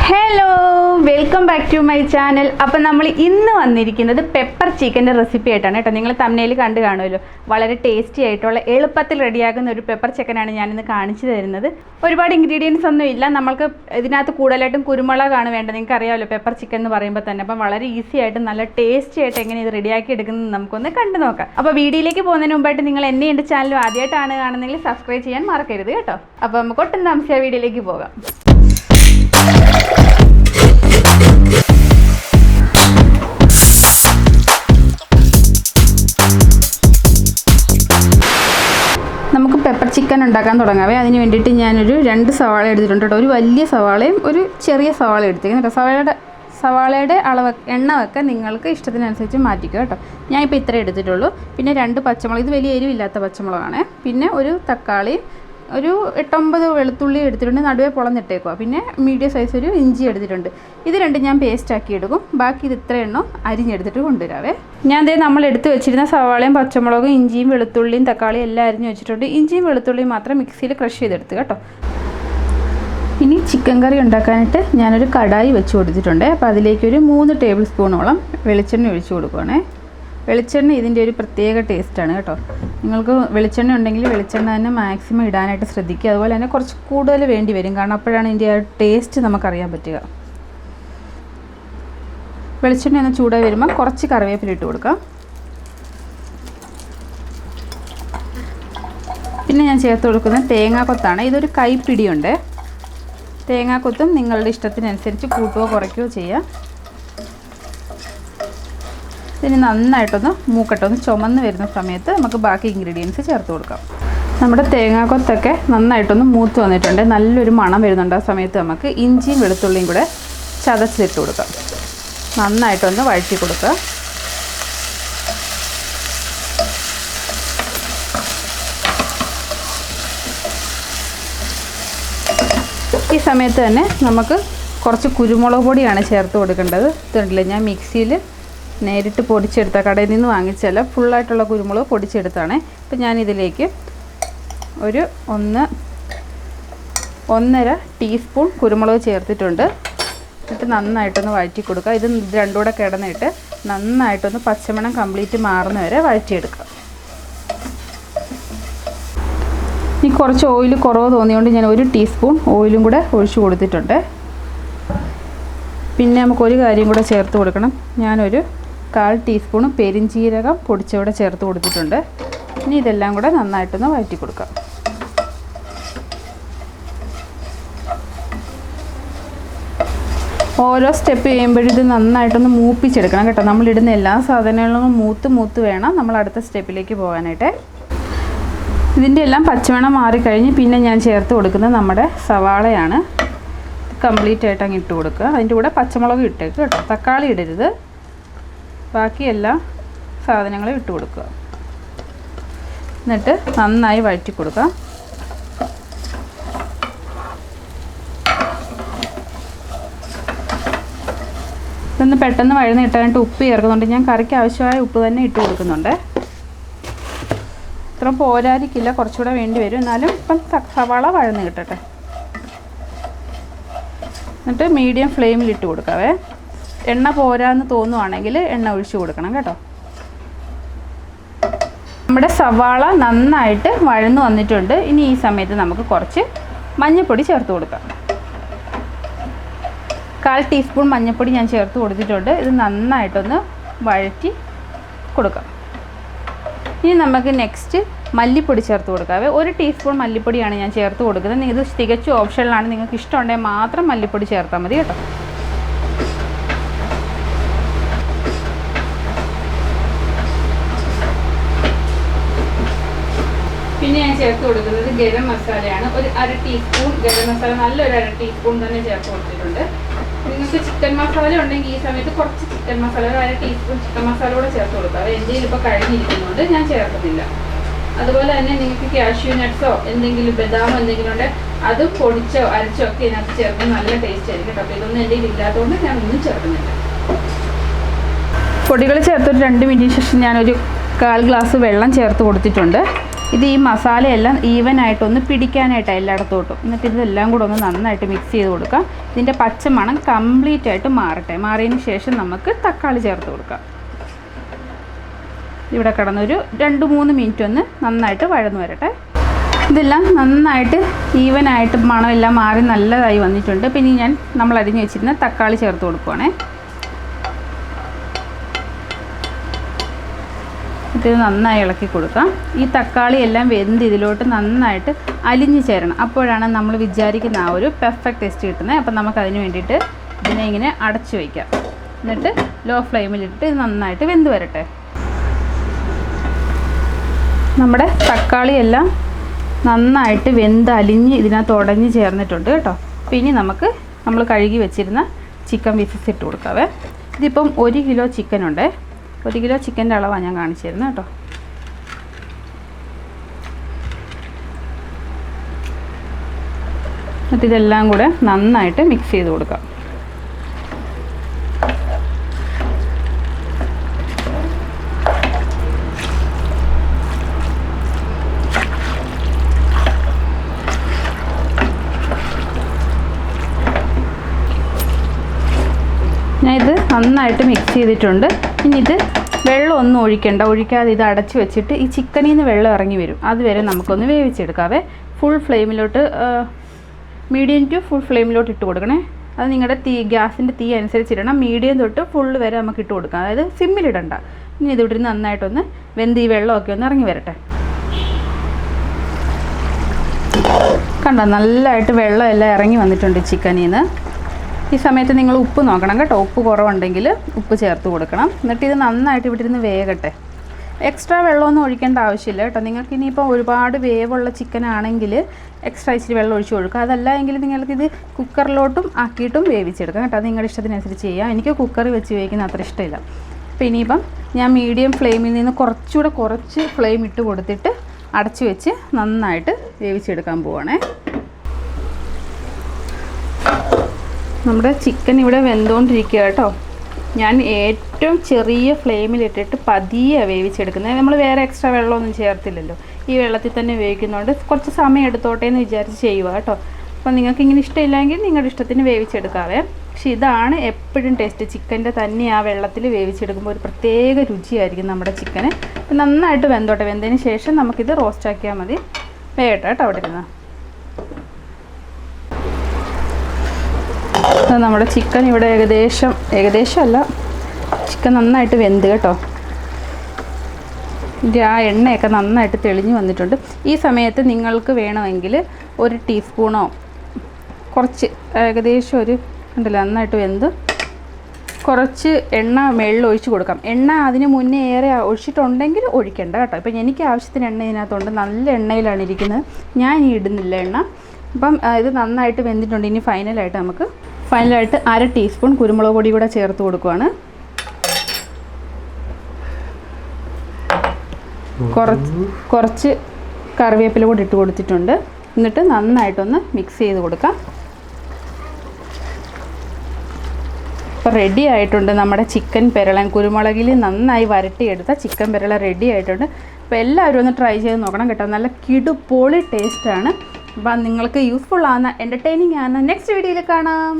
Hello, welcome back to my channel. അപ്പോൾ നമ്മൾ ഇന്ന് വന്നിരിക്കുന്നത് പെപ്പർ ചിക്കൻ്റെ റെസിപ്പി ആയിട്ടാണ് കേട്ടോ. നിങ്ങൾ തമ്മിൽ കണ്ടു കാണുമല്ലോ. വളരെ ടേസ്റ്റി ആയിട്ടുള്ള എളുപ്പത്തിൽ റെഡിയാക്കുന്ന ഒരു പെപ്പർ ചിക്കനാണ് ഞാനിന്ന് കാണിച്ചു തരുന്നത്. ഒരുപാട് ഇൻഗ്രീഡിയൻസ് ഒന്നും ഇല്ല. നമ്മൾക്ക് ഇതിനകത്ത് കൂടുതലായിട്ടും കുരുമുളകാണ് വേണ്ടത്. നിങ്ങൾക്ക് അറിയാമല്ലോ പെപ്പർ ചിക്കൻ എന്ന് പറയുമ്പോൾ തന്നെ. അപ്പം വളരെ ഈസി ആയിട്ട് നല്ല ടേസ്റ്റി ആയിട്ട് എങ്ങനെ ഇത് റെഡിയാക്കി എടുക്കുന്നത് നമുക്കൊന്ന് കണ്ടു നോക്കാം. അപ്പോൾ വീഡിയോയിലേക്ക് പോകുന്നതിന് മുമ്പായിട്ട് നിങ്ങൾ എന്നെ എൻ്റെ ചാനൽ ആദ്യമായിട്ടാണ് കാണുന്നതെങ്കിൽ സബ്സ്ക്രൈബ് ചെയ്യാൻ മറക്കരുത് കേട്ടോ. അപ്പോൾ നമുക്ക് ഒട്ടും താമസിയാ വീഡിയോയിലേക്ക് പോകാം. നമുക്ക് പെപ്പർ ചിക്കൻ ഉണ്ടാക്കാൻ തുടങ്ങാവേ. അതിന് വേണ്ടിയിട്ട് ഞാനൊരു 2 സവാള എടുത്തിട്ടുണ്ട് കേട്ടോ. ഒരു വലിയ സവാളയും ഒരു ചെറിയ സവാള എടുത്തിരിക്കുന്നു കേട്ടോ. സവാളയുടെ അളവ് എണ്ണമൊക്കെ നിങ്ങൾക്ക് ഇഷ്ടത്തിനനുസരിച്ച് മാറ്റിക്കുക കേട്ടോ. ഞാനിപ്പോൾ ഇത്ര എടുത്തിട്ടുള്ളൂ. പിന്നെ 2 പച്ചമുളക്, ഇത് വലിയ എരിവില്ലാത്ത പച്ചമുളകാണ്. പിന്നെ ഒരു തക്കാളി, ഒരു 8-9 വെളുത്തുള്ളി എടുത്തിട്ടുണ്ട്, നടുവേ പൊളന്നിട്ടേക്കുക. പിന്നെ മീഡിയം സൈസ് ഒരു ഇഞ്ചി എടുത്തിട്ടുണ്ട്. ഇത് രണ്ടും ഞാൻ പേസ്റ്റ് ആക്കി എടുക്കും. ബാക്കി ഇത് ഇത്ര എണ്ണം അരിഞ്ഞെടുത്തിട്ട് കൊണ്ടുവരാവേ. ഞാൻ ദേ നമ്മൾ എടുത്ത് വെച്ചിരുന്ന സവാളയും പച്ചമുളകും ഇഞ്ചിയും വെളുത്തുള്ളിയും തക്കാളിയും എല്ലാം അരിഞ്ഞ് വെച്ചിട്ടുണ്ട്. ഇഞ്ചിയും വെളുത്തുള്ളിയും മാത്രം മിക്സിയിൽ ക്രഷ് ചെയ്തെടുത്ത് കേട്ടോ. ഇനി ചിക്കൻ കറി ഉണ്ടാക്കാനായിട്ട് ഞാനൊരു കടായി വെച്ച് കൊടുത്തിട്ടുണ്ട്. അപ്പോൾ അതിലേക്കൊരു 3 ടേബിൾ സ്പൂണോളം വെളിച്ചെണ്ണ ഒഴിച്ച് കൊടുക്കുകയാണേ. വെളിച്ചെണ്ണ ഇതിൻ്റെ ഒരു പ്രത്യേക ടേസ്റ്റാണ് കേട്ടോ. നിങ്ങൾക്ക് വെളിച്ചെണ്ണ ഉണ്ടെങ്കിൽ വെളിച്ചെണ്ണ തന്നെ മാക്സിമം ഇടാനായിട്ട് ശ്രദ്ധിക്കുക. അതുപോലെ തന്നെ കുറച്ച് കൂടുതൽ വേണ്ടി വരും, കാരണം അപ്പോഴാണ് ഇതിൻ്റെ ആ ടേസ്റ്റ് നമുക്കറിയാൻ പറ്റുക. വെളിച്ചെണ്ണ ഒന്ന് ചൂടായി വരുമ്പോൾ കുറച്ച് കറിവേപ്പില ഇട്ട് കൊടുക്കാം. പിന്നെ ഞാൻ ചേർത്ത് കൊടുക്കുന്നത് തേങ്ങാക്കൊത്താണ്. ഇതൊരു കൈപ്പിടിയുണ്ട്. തേങ്ങാക്കൊത്തും നിങ്ങളുടെ ഇഷ്ടത്തിനനുസരിച്ച് കൂട്ടുകയോ കുറയ്ക്കുകയോ ചെയ്യാം. ഇതിന് നന്നായിട്ടൊന്ന് മൂക്കട്ടൊന്ന് ചുമന്ന് വരുന്ന സമയത്ത് നമുക്ക് ബാക്കി ഇൻഗ്രീഡിയൻസ് ചേർത്ത് കൊടുക്കാം. നമ്മുടെ തേങ്ങാക്കൊത്തൊക്കെ നന്നായിട്ടൊന്ന് മൂത്ത് വന്നിട്ടുണ്ട്. നല്ലൊരു മണം വരുന്നുണ്ട്. ആ സമയത്ത് നമുക്ക് ഇഞ്ചിയും വെളുത്തുള്ളിയും കൂടെ ചതച്ചിട്ട് കൊടുക്കാം. നന്നായിട്ടൊന്ന് വഴറ്റി കൊടുക്കുക. ഈ സമയത്ത് തന്നെ നമുക്ക് കുറച്ച് കുരുമുളക് പൊടിയാണ് ചേർത്ത് കൊടുക്കേണ്ടത്. ഇതുണ്ടല്ലേ, ഞാൻ മിക്സിയിൽ നേരിട്ട് പൊടിച്ചെടുത്ത, കടയിൽ നിന്ന് വാങ്ങിച്ചല്ല, ഫുള്ളായിട്ടുള്ള കുരുമുളക് പൊടിച്ചെടുത്താണ്. ഇപ്പം ഞാനിതിലേക്ക് ഒരു 1.5 ടീസ്പൂൺ കുരുമുളക് ചേർത്തിട്ടുണ്ട്. എന്നിട്ട് നന്നായിട്ടൊന്ന് വഴറ്റി കൊടുക്കുക. ഇത് രണ്ടും കൂടെ കിടന്നിട്ട് നന്നായിട്ടൊന്ന് പച്ചമണം കംപ്ലീറ്റ് മാറുന്ന വരെ വഴറ്റിയെടുക്കുക. ഇനി കുറച്ച് ഓയിൽ കുറവ് തോന്നിയുകൊണ്ട് ഞാൻ 1 ടീസ്പൂൺ ഓയിലും കൂടെ ഒഴിച്ച് കൊടുത്തിട്ടുണ്ട്. പിന്നെ നമുക്കൊരു കാര്യം കൂടെ ചേർത്ത് കൊടുക്കണം. ഞാനൊരു 1/4 ടീസ്പൂൺ പെരിഞ്ചീരകം പൊടിച്ചവിടെ ചേർത്ത് കൊടുത്തിട്ടുണ്ട്. ഇനി ഇതെല്ലാം കൂടെ നന്നായിട്ടൊന്ന് വഴറ്റി കൊടുക്കാം. ഓരോ സ്റ്റെപ്പ് ചെയ്യുമ്പോഴും ഇത് നന്നായിട്ടൊന്ന് മൂപ്പിച്ചെടുക്കണം കേട്ടോ. നമ്മളിടുന്ന എല്ലാ സാധനങ്ങളും മൂത്ത് വേണം നമ്മൾ അടുത്ത സ്റ്റെപ്പിലേക്ക് പോകാനായിട്ട്. ഇതിൻ്റെ എല്ലാം പച്ചമണം മാറിക്കഴിഞ്ഞ് പിന്നെ ഞാൻ ചേർത്ത് കൊടുക്കുന്നത് നമ്മുടെ സവാളയാണ്. കംപ്ലീറ്റ് ആയിട്ട് അങ്ങ് ഇട്ട് കൊടുക്കുക. അതിൻ്റെ കൂടെ പച്ചമുളക് ഇട്ടേക്ക് കേട്ടോ. തക്കാളി ഇടരുത്. ബാക്കി എല്ലാ സാധനങ്ങളും ഇട്ട് കൊടുക്കുക. എന്നിട്ട് നന്നായി വഴറ്റി കൊടുക്കുക. ഇതൊന്ന് പെട്ടെന്ന് വഴന്ന് കിട്ടാനായിട്ട് ഉപ്പ് ചേർക്കുന്നുണ്ട്. ഞാൻ കറിക്ക് ആവശ്യമായ ഉപ്പ് തന്നെ ഇട്ട് കൊടുക്കുന്നുണ്ട്. ഇത്ര പോരായിരിക്കില്ല, കുറച്ചുകൂടെ വേണ്ടി വരും. എന്നാലും ഇപ്പം സവാള വഴന്ന് കിട്ടട്ടെ. എന്നിട്ട് മീഡിയം ഫ്ലെയിമിൽ ഇട്ട് കൊടുക്കാവേ. എണ്ണ പോരാന്ന് തോന്നുവാണെങ്കിൽ എണ്ണ ഒഴിച്ച് കൊടുക്കണം കേട്ടോ. നമ്മുടെ സവാള നന്നായിട്ട് വഴന്ന് വന്നിട്ടുണ്ട്. ഇനി ഈ സമയത്ത് നമുക്ക് കുറച്ച് മഞ്ഞൾപ്പൊടി ചേർത്ത് കൊടുക്കാം. 1/4 ടീസ്പൂൺ മഞ്ഞൾപ്പൊടി ഞാൻ ചേർത്ത് കൊടുത്തിട്ടുണ്ട്. ഇത് നന്നായിട്ടൊന്ന് വഴറ്റി കൊടുക്കാം. ഇനി നമുക്ക് നെക്സ്റ്റ് മല്ലിപ്പൊടി ചേർത്ത് കൊടുക്കാവേ. 1 ടീസ്പൂൺ മല്ലിപ്പൊടിയാണ് ഞാൻ ചേർത്ത് കൊടുക്കുന്നത്. ഇത് തികച്ചും ഓപ്ഷനിലാണ്. നിങ്ങൾക്ക് ഇഷ്ടമുണ്ടെങ്കിൽ മാത്രം മല്ലിപ്പൊടി ചേർത്താൽ മതി കേട്ടോ. പിന്നെ ഞാൻ ചേർത്ത് കൊടുക്കുന്നത് ഗരം മസാലയാണ്. ഒരു 1/2 ടീസ്പൂൺ ഗരം മസാല, നല്ലൊരു 1/2 ടീസ്പൂൺ തന്നെ ചേർത്ത് കൊടുത്തിട്ടുണ്ട്. നിങ്ങൾക്ക് ചിക്കൻ മസാല ഉണ്ടെങ്കിൽ ഈ സമയത്ത് കുറച്ച് ചിക്കൻ മസാല, ഒരു 1/2 ടീസ്പൂൺ ചിക്കൻ മസാല കൂടെ ചേർത്ത് കൊടുക്കുക. അത് എൻ്റെ ഇപ്പോൾ കഴിഞ്ഞിരിക്കുന്നതുകൊണ്ട് ഞാൻ ചേർക്കുന്നില്ല. അതുപോലെ തന്നെ നിങ്ങൾക്ക് കാഷ്യൂ നട്ട്സോ എന്തെങ്കിലും ബദാമോ എന്തെങ്കിലും ഉണ്ടെങ്കിൽ അത് പൊടിച്ചോ അരച്ചോ ഒക്കെ ഇതിനകത്ത് ചേർക്കുന്നത് നല്ല ടേസ്റ്റ് ആയിരിക്കും കേട്ടോ. അപ്പോൾ ഇതൊന്നും എൻ്റെ ഇല്ലാത്തതുകൊണ്ട് ഞാൻ ഒന്നും ചേർക്കുന്നില്ല. പൊടികൾ ചേർത്തൊരു 2 മിനിറ്റിന് ശേഷം ഞാനൊരു 1/4 ഗ്ലാസ് വെള്ളം ചേർത്ത് കൊടുത്തിട്ടുണ്ട്. ഇത് ഈ മസാലയെല്ലാം ഈവനായിട്ടൊന്ന് പിടിക്കാനായിട്ടാണ് എല്ലായിടത്തോട്ടും. എന്നിട്ട് ഇതെല്ലാം കൂടെ ഒന്ന് നന്നായിട്ട് മിക്സ് ചെയ്ത് കൊടുക്കാം. ഇതിൻ്റെ പച്ചമണം കംപ്ലീറ്റ് ആയിട്ട് മാറട്ടെ. മാറിയതിന് ശേഷം നമുക്ക് തക്കാളി ചേർത്ത് കൊടുക്കാം. ഇവിടെ കിടന്നൊരു 2-3 മിനിറ്റ് ഒന്ന് നന്നായിട്ട് വഴന്നു വരട്ടെ. ഇതെല്ലാം നന്നായിട്ട് ഈവനായിട്ട് മണമെല്ലാം മാറി നല്ലതായി വന്നിട്ടുണ്ട്. പിന്നെ ഞാൻ നമ്മൾ അരിഞ്ഞ് വെച്ചിരുന്ന തക്കാളി ചേർത്ത് കൊടുക്കുവാണേ. ഇത് നന്നായി ഇളക്കി കൊടുക്കാം. ഈ തക്കാളി എല്ലാം വെന്ത് ഇതിലോട്ട് നന്നായിട്ട് അലിഞ്ഞ് ചേരണം. അപ്പോഴാണ് നമ്മൾ വിചാരിക്കുന്ന ആ ഒരു പെർഫെക്റ്റ് ടേസ്റ്റ് കിട്ടുന്നത്. അപ്പം നമുക്കതിന് വേണ്ടിയിട്ട് ഇതിനെ ഇങ്ങനെ അടച്ചു വയ്ക്കാം. എന്നിട്ട് ലോ ഫ്ലെയിമിലിട്ട് ഇത് നന്നായിട്ട് വെന്ത് വരട്ടെ. നമ്മുടെ തക്കാളിയെല്ലാം നന്നായിട്ട് വെന്ത് അലിഞ്ഞ് ഇതിനകത്ത് ഉടഞ്ഞ് ചേർന്നിട്ടുണ്ട് കേട്ടോ. പിന്നെ നമുക്ക് നമ്മൾ കഴുകി വെച്ചിരുന്ന ചിക്കൻ പീസസ് ഇട്ട് കൊടുക്കാവേ. ഇതിപ്പം 1 കിലോ ചിക്കൻ ഉണ്ട്. 1 കിലോ ചിക്കൻ്റെ അളവാണ് ഞാൻ കാണിച്ചു തരുന്നത് കേട്ടോ. എന്നിട്ട് ഇതെല്ലാം കൂടെ നന്നായിട്ട് മിക്സ് ചെയ്ത് കൊടുക്കാം. ഞാൻ ഇത് നന്നായിട്ട് മിക്സ് ചെയ്തിട്ടുണ്ട്. ഇനി ഇത് വെള്ളമൊന്നും ഒഴിക്കാതെ ഇത് അടച്ച് വെച്ചിട്ട് ഈ ചിക്കനിൽ നിന്ന് വെള്ളം ഇറങ്ങി വരും. അതുവരെ നമുക്കൊന്ന് വേവിച്ചെടുക്കാവേ. ഫുൾ ഫ്ലെയിമിലോട്ട്, മീഡിയം ടു ഫുൾ ഫ്ലെയിമിലോട്ട് ഇട്ട് കൊടുക്കണേ. അത് നിങ്ങളുടെ ഗ്യാസിൻ്റെ തീ അനുസരിച്ചിടണം. മീഡിയം തൊട്ട് ഫുൾ വരെ നമുക്ക് ഇട്ട് കൊടുക്കാം. അതായത് സിമ്മിലിടണ്ട. ഇനി ഇതിവിടെ നന്നായിട്ടൊന്ന് വെന്ത് ഈ വെള്ളമൊക്കെ ഒന്ന് ഇറങ്ങി വരട്ടെ. കണ്ടോ, നല്ലതായിട്ട് വെള്ളം എല്ലാം ഇറങ്ങി വന്നിട്ടുണ്ട് ചിക്കനിൽ നിന്ന്. ഈ സമയത്ത് നിങ്ങൾ ഉപ്പ് നോക്കണം കേട്ടോ. ഉപ്പ് കുറവുണ്ടെങ്കിൽ ഉപ്പ് ചേർത്ത് കൊടുക്കണം. എന്നിട്ട് ഇത് നന്നായിട്ട് ഇവിടെ ഇരുന്ന് വേകട്ടെ. എക്സ്ട്രാ വെള്ളമൊന്നും ഒഴിക്കേണ്ട ആവശ്യമില്ല കേട്ടോ. നിങ്ങൾക്ക് ഇനിയിപ്പോൾ ഒരുപാട് വേവുള്ള ചിക്കൻ ആണെങ്കിൽ എക്സ്ട്രാ ഇച്ചിരി വെള്ളം ഒഴിച്ച് കൊടുക്കുക. അതല്ല എങ്കിൽ നിങ്ങൾക്കിത് കുക്കറിലോട്ടും ആക്കിയിട്ടും വേവിച്ചെടുക്കാം കേട്ടോ. അത് നിങ്ങളുടെ ഇഷ്ടത്തിനനുസരിച്ച് ചെയ്യാം. എനിക്ക് കുക്കറിൽ വെച്ച് വേവിക്കുന്ന അത്ര ഇഷ്ടമില്ല. അപ്പോൾ ഇനിയിപ്പം ഞാൻ മീഡിയം ഫ്ലെയിമിൽ നിന്ന് കുറച്ച് ഫ്ലെയിം ഇട്ട് കൊടുത്തിട്ട് അടച്ചു വെച്ച് നന്നായിട്ട് വേവിച്ചെടുക്കാൻ പോവുകയാണേ. നമ്മുടെ ചിക്കൻ ഇവിടെ വെന്തുകൊണ്ടിരിക്കുക കേട്ടോ. ഞാൻ ഏറ്റവും ചെറിയ ഫ്ലെയിമിലിട്ടിട്ട് പതിയെ വേവിച്ചെടുക്കുന്നത്. നമ്മൾ വേറെ എക്സ്ട്രാ വെള്ളമൊന്നും ചേർത്തില്ലല്ലോ. ഈ വെള്ളത്തിൽ തന്നെ വേവിക്കുന്നതുകൊണ്ട് കുറച്ച് സമയം എടുത്തോട്ടെ എന്ന് വിചാരിച്ച് ചെയ്യുക കേട്ടോ. അപ്പോൾ നിങ്ങൾക്ക് ഇങ്ങനെ ഇഷ്ടമില്ലെങ്കിൽ നിങ്ങളുടെ ഇഷ്ടത്തിന് വേവിച്ചെടുക്കാവേ. പക്ഷേ ഇതാണ് എപ്പോഴും ടേസ്റ്റ്. ചിക്കൻ്റെ തന്നെ ആ വെള്ളത്തിൽ വേവിച്ചെടുക്കുമ്പോൾ ഒരു പ്രത്യേക രുചിയായിരിക്കും നമ്മുടെ ചിക്കന്. നന്നായിട്ട് വെന്തോട്ടെ. വെന്തതിന് ശേഷം നമുക്കിത് റോസ്റ്റ് ആക്കിയാൽ മതി. വേഗട്ടെ കേട്ടോ അവിടെ ഇരുന്ന്. നമ്മുടെ ചിക്കൻ ഇവിടെ ഏകദേശമല്ല, ചിക്കൻ നന്നായിട്ട് വെന്ത് കേട്ടോ. ഇതിൻ്റെ ആ എണ്ണയൊക്കെ നന്നായിട്ട് തെളിഞ്ഞ് വന്നിട്ടുണ്ട്. ഈ സമയത്ത് നിങ്ങൾക്ക് വേണമെങ്കിൽ 1 ടീസ്പൂണോ കുറച്ച് ഏകദേശം ഉണ്ടല്ലോ നന്നായിട്ട് വെന്ത് കുറച്ച് എണ്ണ മേളിൽ ഒഴിച്ച് കൊടുക്കാം. എണ്ണ അതിന് മുന്നേ ഏറെ ഒഴിച്ചിട്ടുണ്ടെങ്കിൽ ഒഴിക്കണ്ട കേട്ടോ. ഇപ്പം എനിക്ക് ആവശ്യത്തിന് എണ്ണ ഇതിനകത്തുണ്ട്. നല്ല എണ്ണയിലാണ് ഇരിക്കുന്നത്. ഞാൻ ഇനി ഇടുന്നില്ല എണ്ണ. അപ്പം ഇത് നന്നായിട്ട് വെന്തിട്ടുണ്ട്. ഇനി ഫൈനലായിട്ട് 1/2 ടീസ്പൂൺ കുരുമുളക് പൊടി കൂടെ ചേർത്ത് കൊടുക്കുവാണ്. കുറച്ച് കറിവേപ്പില കൂടി ഇട്ട് കൊടുത്തിട്ടുണ്ട്. എന്നിട്ട് നന്നായിട്ടൊന്ന് മിക്സ് ചെയ്ത് കൊടുക്കാം. ഇപ്പോൾ റെഡി ആയിട്ടുണ്ട് നമ്മുടെ ചിക്കൻ പെരളൻ. കുരുമുളകിൽ നന്നായി വരട്ടിയെടുത്ത ചിക്കൻ പെരള റെഡി ആയിട്ടുണ്ട്. അപ്പോൾ എല്ലാവരും ഒന്ന് ട്രൈ ചെയ്ത് നോക്കണം കേട്ടോ. നല്ല കിടുപൊളി ടേസ്റ്റാണ്. അപ്പം നിങ്ങൾക്ക് യൂസ്ഫുൾ ആവുന്ന, എൻ്റർടൈനിങ് ആണ്. നെക്സ്റ്റ് വീഡിയോയിൽ കാണാം.